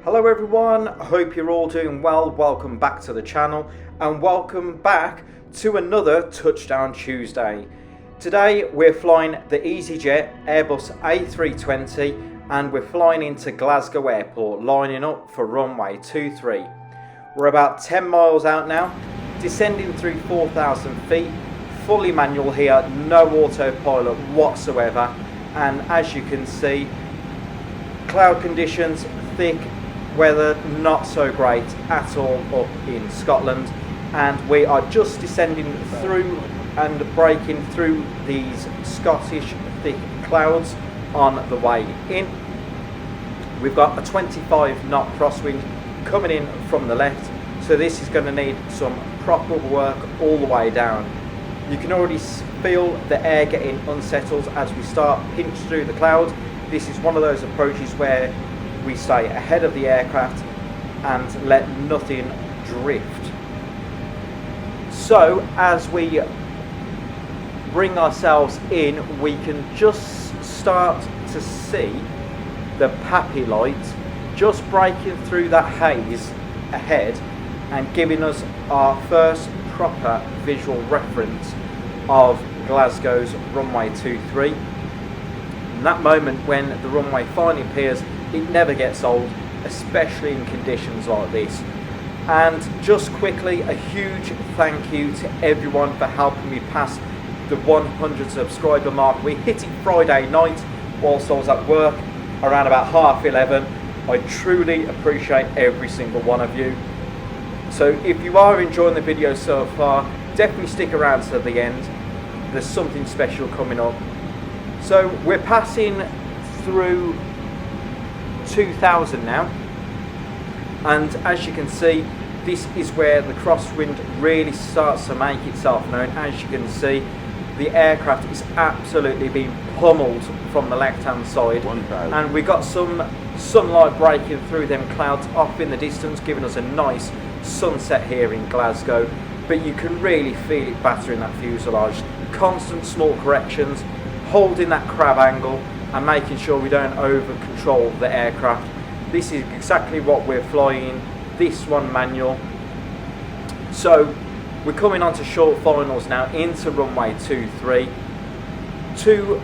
Hello everyone, I hope you're all doing well. Welcome back to the channel and welcome back to another Touchdown Tuesday. Today we're flying the EasyJet Airbus A320 and we're flying into Glasgow Airport, lining up for runway 23. We're about 10 miles out now, descending through 4,000 feet, fully manual here, no autopilot whatsoever, and as you can see, cloud conditions, thick, weather not so great at all up in Scotland, and we are just descending through and breaking through these Scottish thick clouds on the way in. We've got a 25 knot crosswind coming in from the left, so this is going to need some proper work all the way down. You can already feel the air getting unsettled as we start pinch through the clouds. This is one of those approaches where we stay ahead of the aircraft and let nothing drift. So as we bring ourselves in, we can just start to see the PAPI light just breaking through that haze ahead and giving us our first proper visual reference of Glasgow's runway 23. In that moment when the runway finally appears, it never gets old, especially in conditions like this. And just quickly, a huge thank you to everyone for helping me pass the 100 subscriber mark. We hit it Friday night whilst I was at work around about 11:30. I truly appreciate every single one of you. So if you are enjoying the video so far, definitely stick around to the end. There's something special coming up. So we're passing through 2,000 now, and as you can see, this is where the crosswind really starts to make itself known. As you can see, the aircraft is absolutely being pummeled from the left hand side, and we got some sunlight breaking through them clouds off in the distance, giving us a nice sunset here in Glasgow. But you can really feel it battering that fuselage. Constant small corrections, holding that crab angle and making sure we don't over control the aircraft. This is exactly what we're flying, this one manual. So we're coming on to short finals now into runway 23. 2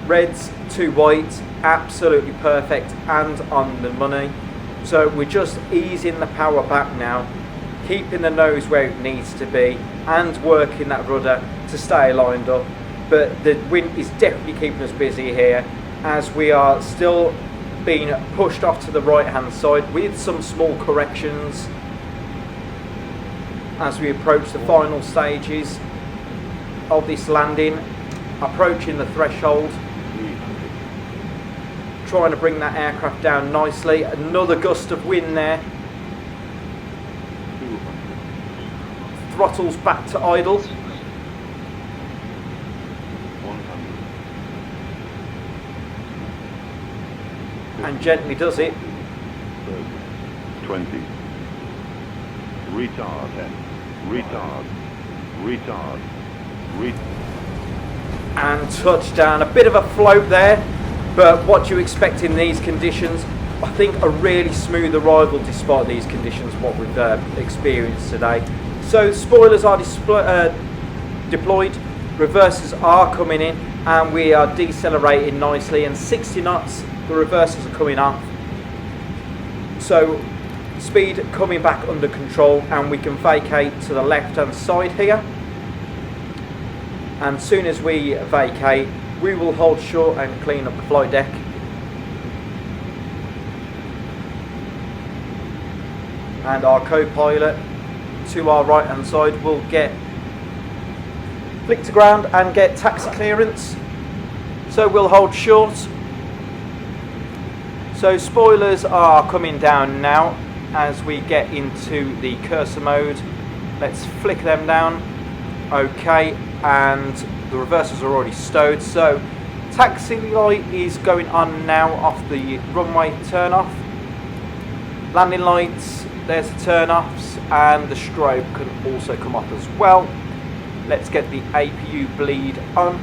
reds, 2 whites, absolutely perfect and on the money. So we're just easing the power back now, keeping the nose where it needs to be and working that rudder to stay lined up. But the wind is definitely keeping us busy here as we are still being pushed off to the right hand side with some small corrections as we approach the final stages of this landing, approaching the threshold, trying to bring that aircraft down nicely. Another gust of wind there, throttles back to idle. And gently does it. 20. Retard. Retard. Retard. And touchdown. A bit of a float there, but what do you expect in these conditions? I think a really smooth arrival despite these conditions, what we've experienced today. So spoilers are deployed, reversers are coming in, and we are decelerating nicely, and 60 knots. The reversers are coming off, so speed coming back under control, and we can vacate to the left hand side here. And soon as we vacate, we will hold short and clean up the flight deck. And our co-pilot to our right hand side will get flicked to ground and get taxi clearance, so we'll hold short. So spoilers are coming down now as we get into the cursor mode. Let's flick them down. Okay, and the reversers are already stowed. So taxi light is going on now off the runway turn off. Landing lights, there's the turn offs, and the strobe can also come off as well. Let's get the APU bleed on.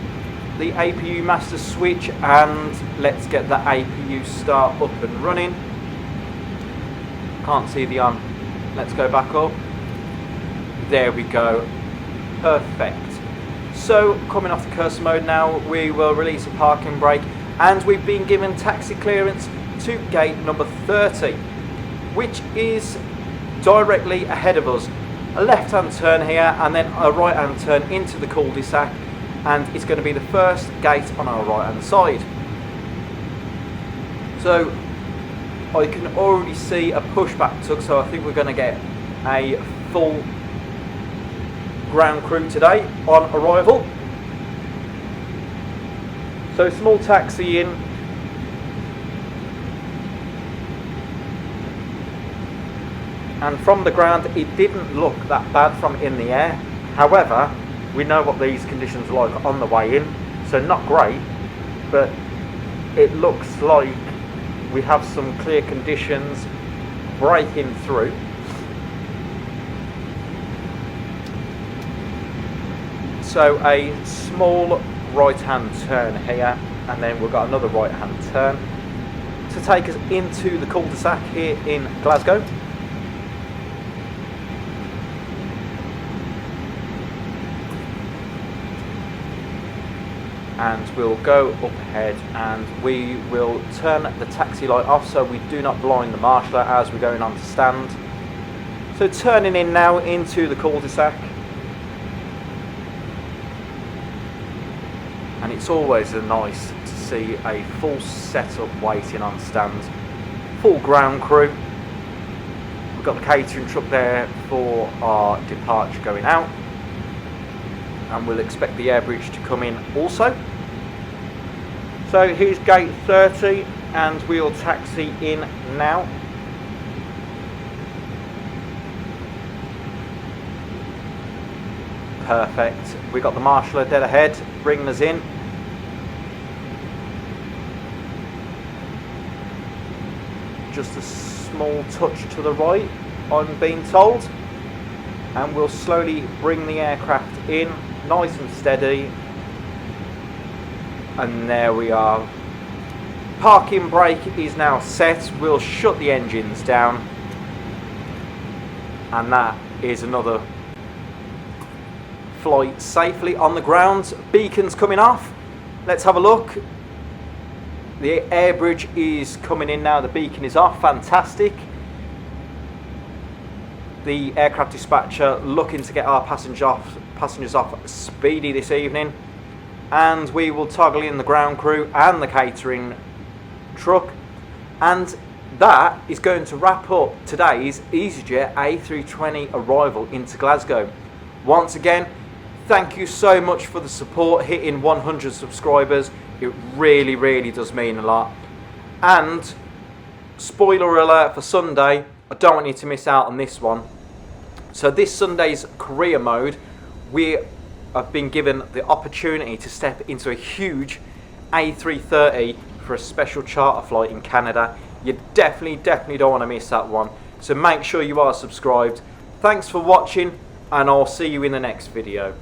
The APU master switch, and let's get the APU start up and running. Can't see the on. Let's go back up. There we go. Perfect. So coming off the cursor mode now, we will release a parking brake, and we've been given taxi clearance to gate number 30, which is directly ahead of us. A left hand turn here and then a right hand turn into the cul-de-sac, and it's going to be the first gate on our right hand side. So I can already see a pushback tug, so I think we're going to get a full ground crew today on arrival. So small taxi in. And from the ground it didn't look that bad from in the air. However, we know what these conditions are like on the way in, so not great, but it looks like we have some clear conditions breaking through. So a small right hand turn here, and then we've got another right hand turn to take us into the cul-de-sac here in Glasgow. And we'll go up ahead and we will turn the taxi light off so we do not blind the marshaller as we're going on to stand. So turning in now into the cul-de-sac. And it's always nice to see a full setup waiting on stand. Full ground crew. We've got the catering truck there for our departure going out. And we'll expect the air bridge to come in also. So here's gate 30 and we'll taxi in now. Perfect. We got the marshaller dead ahead, bringing us in. Just a small touch to the right, I'm being told. And we'll slowly bring the aircraft in, nice and steady. And there we are. Parking brake is now set. We'll shut the engines down. And that is another flight safely on the ground. Beacons coming off. Let's have a look. The air bridge is coming in now. The beacon is off. Fantastic. The aircraft dispatcher looking to get our passengers off speedy this evening. And we will toggle in the ground crew and the catering truck. And that is going to wrap up today's EasyJet A320 arrival into Glasgow. Once again, thank you so much for the support, hitting 100 subscribers. It really, really does mean a lot. And spoiler alert for Sunday, I don't want you to miss out on this one. So this Sunday's career mode, we have been given the opportunity to step into a huge A330 for a special charter flight in Canada. You definitely don't want to miss that one. So make sure you are subscribed. Thanks for watching, and I'll see you in the next video.